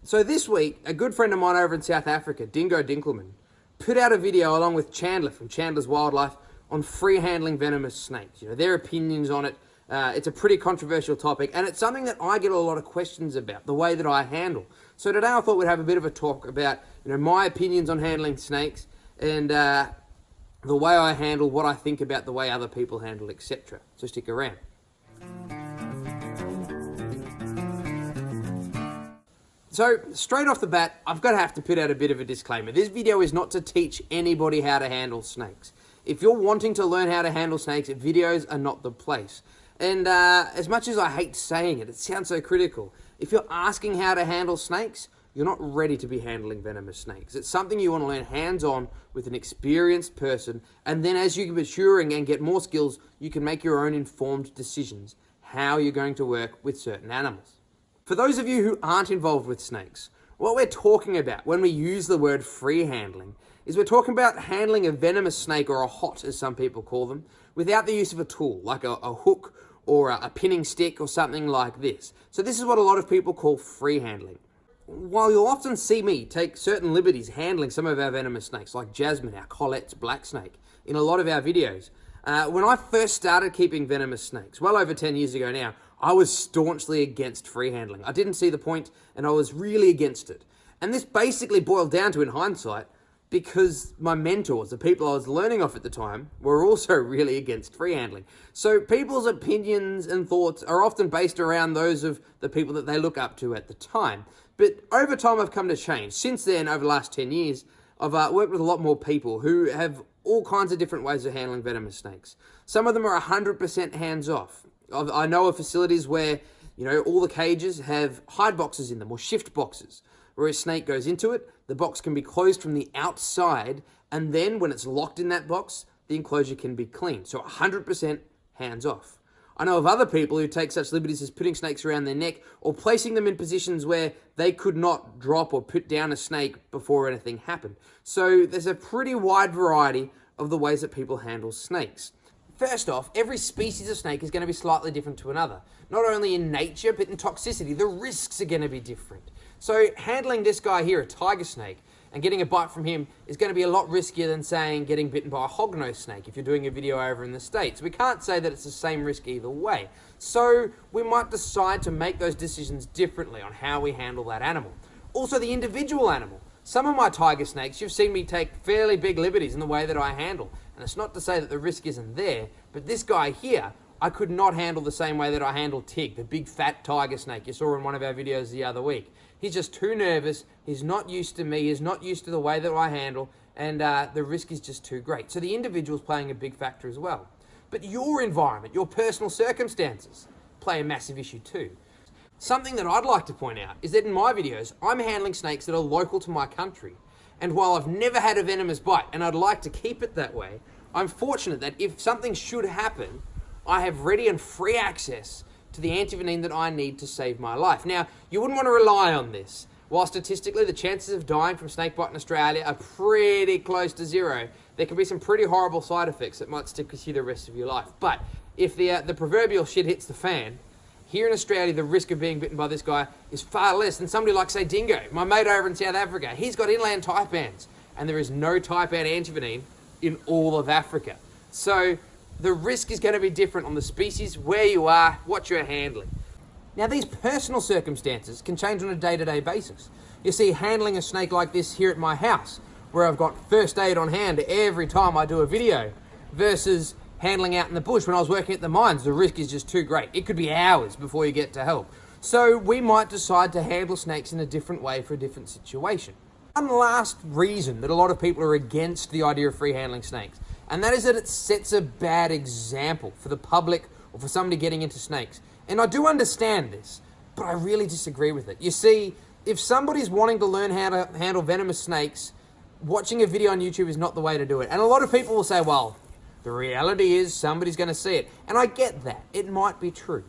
So this week, a good friend of mine over in South Africa, Dingo Dinkelman, put out a video along with Chandler from Chandlers Wildlife on free handling venomous snakes. Their opinions on it. It's a pretty controversial topic, and it's something that I get a lot of questions about, the way that I handle. So today I thought we'd have a bit of a talk about my opinions on handling snakes and the way I handle, what I think about the way other people handle, etc. So stick around. So, straight off the bat, I've got to have to put out a bit of a disclaimer. This video is not to teach anybody how to handle snakes. If you're wanting to learn how to handle snakes, videos are not the place. And as much as I hate saying it, it sounds so critical. If you're asking how to handle snakes, you're not ready to be handling venomous snakes. It's something you want to learn hands-on with an experienced person, and then as you're maturing and get more skills, you can make your own informed decisions how you're going to work with certain animals. For those of you who aren't involved with snakes, what we're talking about when we use the word free handling is we're talking about handling a venomous snake, or a hot as some people call them, without the use of a tool like a hook or a pinning stick or something like this. So this is what a lot of people call free handling. While you'll often see me take certain liberties handling some of our venomous snakes, like Jasmine, our Colette's black snake, in a lot of our videos, when I first started keeping venomous snakes, well over 10 years ago now, I was staunchly against free handling. I didn't see the point, and I was really against it. And this basically boiled down to, in hindsight, because my mentors, the people I was learning off at the time, were also really against free handling. So people's opinions and thoughts are often based around those of the people that they look up to at the time. But over time, I've come to change. Since then, over the last 10 years, I've worked with a lot more people who have all kinds of different ways of handling venomous snakes. Some of them are 100% hands-off. I know of facilities where, all the cages have hide boxes in them, or shift boxes, where a snake goes into it, the box can be closed from the outside, and then when it's locked in that box, the enclosure can be cleaned. So 100% hands-off. I know of other people who take such liberties as putting snakes around their neck or placing them in positions where they could not drop or put down a snake before anything happened. So there's a pretty wide variety of the ways that people handle snakes. First off, every species of snake is going to be slightly different to another. Not only in nature, but in toxicity. The risks are going to be different. So handling this guy here, a tiger snake, and getting a bite from him is going to be a lot riskier than, saying, getting bitten by a hognose snake if you're doing a video over in the States. We can't say that it's the same risk either way. So we might decide to make those decisions differently on how we handle that animal. Also, the individual animal. Some of my tiger snakes, you've seen me take fairly big liberties in the way that I handle. And it's not to say that the risk isn't there, but this guy here, I could not handle the same way that I handle Tig, the big fat tiger snake you saw in one of our videos the other week. He's just too nervous, he's not used to me, he's not used to the way that I handle, and the risk is just too great. So the individual's playing a big factor as well. But your environment, your personal circumstances play a massive issue too. Something that I'd like to point out is that in my videos, I'm handling snakes that are local to my country. And while I've never had a venomous bite, and I'd like to keep it that way, I'm fortunate that if something should happen, I have ready and free access to the antivenin that I need to save my life. Now, you wouldn't want to rely on this. While statistically the chances of dying from snakebite in Australia are pretty close to zero, there can be some pretty horrible side effects that might stick with you the rest of your life. But if the proverbial shit hits the fan, here in Australia, the risk of being bitten by this guy is far less than somebody like, say, Dingo, my mate over in South Africa. He's got inland taipans, and there is no taipan antivenin in all of Africa. So the risk is going to be different on the species, where you are, what you're handling. Now, these personal circumstances can change on a day-to-day basis. You see, handling a snake like this here at my house, where I've got first aid on hand every time I do a video, versus handling out in the bush when I was working at the mines, the risk is just too great. It could be hours before you get to help. So we might decide to handle snakes in a different way for a different situation. One last reason that a lot of people are against the idea of free handling snakes, and that is that it sets a bad example for the public or for somebody getting into snakes. And I do understand this, but I really disagree with it. You see, if somebody's wanting to learn how to handle venomous snakes, watching a video on YouTube is not the way to do it. And a lot of people will say, well, the reality is somebody's going to see it. And I get that. It might be true.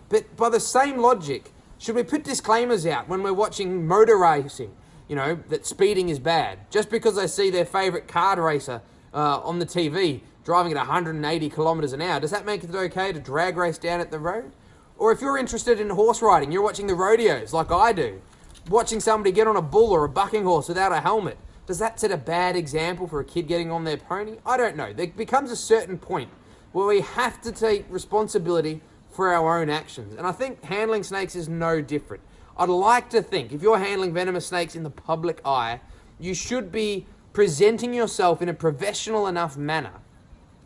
But by the same logic, should we put disclaimers out when we're watching motor racing, that speeding is bad? Just because they see their favourite kart racer on the TV driving at 180 kilometres an hour, does that make it okay to drag race down at the road? Or if you're interested in horse riding, you're watching the rodeos like I do, watching somebody get on a bull or a bucking horse without a helmet, does that set a bad example for a kid getting on their pony? I don't know. There becomes a certain point where we have to take responsibility for our own actions. And I think handling snakes is no different. I'd like to think if you're handling venomous snakes in the public eye, you should be presenting yourself in a professional enough manner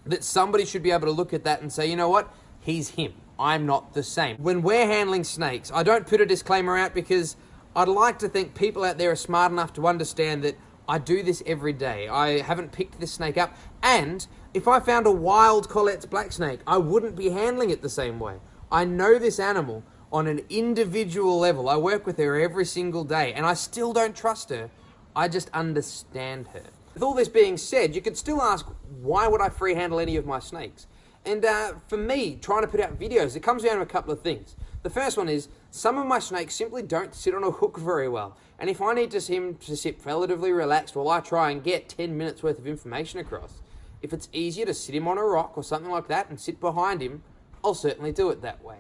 that somebody should be able to look at that and say, you know what, he's him. I'm not the same. When we're handling snakes, I don't put a disclaimer out because I'd like to think people out there are smart enough to understand that I do this every day. I haven't picked this snake up. And if I found a wild Collette's black snake, I wouldn't be handling it the same way. I know this animal on an individual level. I work with her every single day and I still don't trust her. I just understand her. With all this being said, you could still ask, why would I free handle any of my snakes? And for me, trying to put out videos, it comes down to a couple of things. The first one is, some of my snakes simply don't sit on a hook very well. And if I need him to sit relatively relaxed while I try and get 10 minutes worth of information across, if it's easier to sit him on a rock or something like that and sit behind him, I'll certainly do it that way.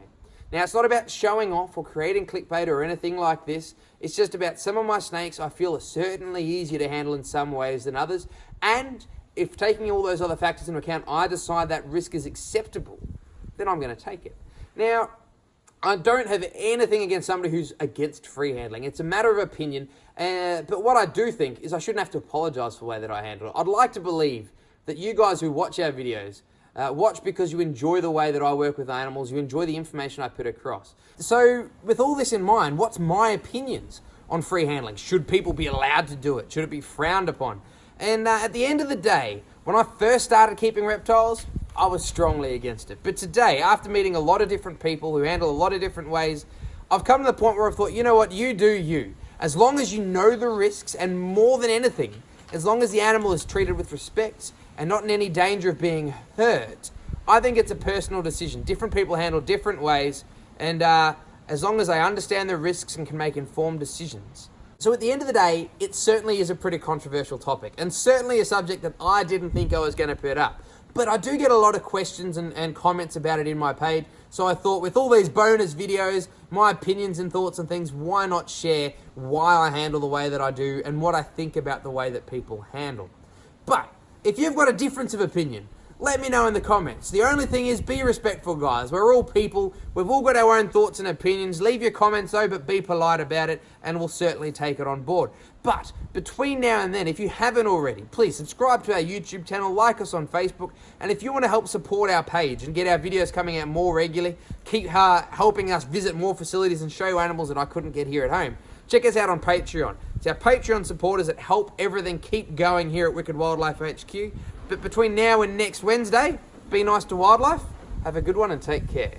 Now, it's not about showing off or creating clickbait or anything like this. It's just about some of my snakes I feel are certainly easier to handle in some ways than others. And if taking all those other factors into account, I decide that risk is acceptable, then I'm going to take it. Now, I don't have anything against somebody who's against free handling. It's a matter of opinion. But what I do think is I shouldn't have to apologize for the way that I handle it. I'd like to believe that you guys who watch our videos watch because you enjoy the way that I work with animals, you enjoy the information I put across. So with all this in mind, what's my opinions on free handling? Should people be allowed to do it? Should it be frowned upon? And at the end of the day, when I first started keeping reptiles, I was strongly against it. But today, after meeting a lot of different people who handle a lot of different ways, I've come to the point where I've thought, you know what, you do you. As long as you know the risks, and more than anything, as long as the animal is treated with respect and not in any danger of being hurt, I think it's a personal decision. Different people handle different ways, and as long as I understand the risks and can make informed decisions. So at the end of the day, it certainly is a pretty controversial topic, and certainly a subject that I didn't think I was going to put up. But I do get a lot of questions and comments about it in my page, so I thought with all these bonus videos, my opinions and thoughts and things, why not share why I handle the way that I do and what I think about the way that people handle. But if you've got a difference of opinion, let me know in the comments. The only thing is, be respectful, guys. We're all people. We've all got our own thoughts and opinions. Leave your comments though, but be polite about it, and we'll certainly take it on board. But between now and then, if you haven't already, please subscribe to our YouTube channel, like us on Facebook, and if you want to help support our page and get our videos coming out more regularly, keep helping us visit more facilities and show animals that I couldn't get here at home, check us out on Patreon. It's our Patreon supporters that help everything keep going here at Wicked Wildlife HQ. But between now and next Wednesday, be nice to wildlife, have a good one and take care.